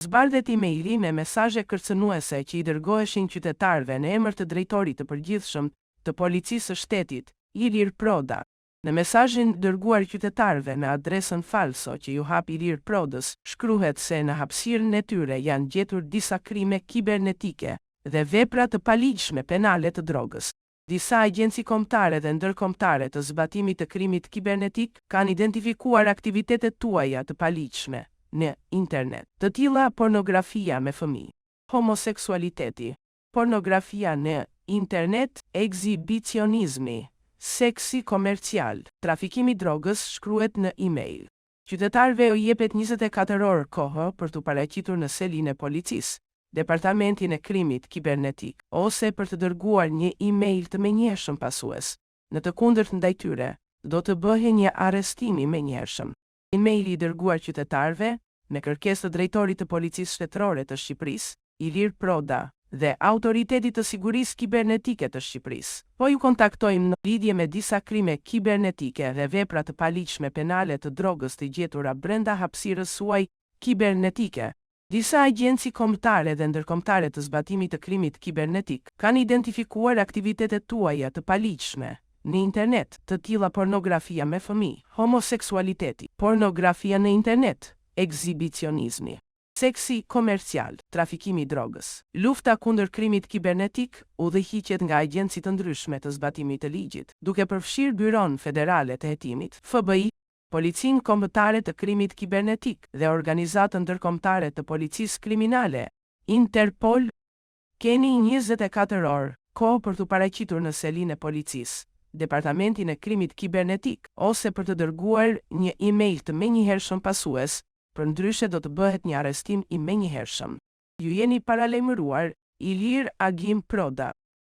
Zbardhet emaili me mesazhe kërcënuese që i dërgoheshin qytetarëve në emër të drejtorit të përgjithshëm të policisë së shtetit, Ilir Proda. Në mesazhin dërguar qytetarëve me adresën falso që ju hap Ilir Prodës, shkruhet se në hapësirën e tyre janë gjetur disa krime kibernetike dhe vepra të paligjshme penale të drogës. Disa agjenci kombëtare dhe ndërkombëtare të zbatimit të krimit kibernetik kanë identifikuar aktivitetet tuaja të paligjshme në internet, të tilla pornografia me fëmijë, homoseksualiteti, pornografia në internet, ekzibicionizmi, seksi komercial, trafikimi drogës, shkruhet në email. Qytetarëve u jepet 24 orë kohë për të paraqitur në selin e policisë, departamentin e krimit kibernetik, ose për të dërguar një email të menjëhershëm pasues. Në të kundërt ndaj tyre, do të bëhej një arrestim i menjëhershëm. Emaili i dërguar qytetarëve me kërkesë të drejtorit të policisë shtetërore të Shqipërisë, Ilir Proda, dhe Autoritetit të Sigurisë Kibernetike të Shqipërisë. Po ju kontaktojmë në lidhje me disa krime kibernetike dhe vepra të paligjshme penale të drogës të gjetura brenda hapësirës suaj kibernetike. Disa agjenci kombëtare dhe ndërkombëtare të zbatimit të krimit kibernetik kanë identifikuar aktivitetet tuaja të paligjshme në internet, të tilla pornografia me fëmijë, homoseksualiteti, pornografia në internet, ekzibicionizmi, seksi komercial, trafikimi drogës, lufta kundër krimit kibernetik, udhëhiqet nga agjenci të ndryshme të zbatimit të ligjit, duke përfshirë Byron Federale të Hetimit, FBI, Policinë Kombëtare të Krimit Kibernetik dhe Organizatën Ndërkombëtare të Policisë Kriminale, Interpol. Keni 24 orë kohë për të paraqitur në selin e policisë, departamentin e krimit kibernetik, ose për të dërguar një email të menjëhershëm pasues, përndryshe do të bëhet një arrestim i menjëhershëm. Ju jeni paralajmëruar, Ilir Agim Proda.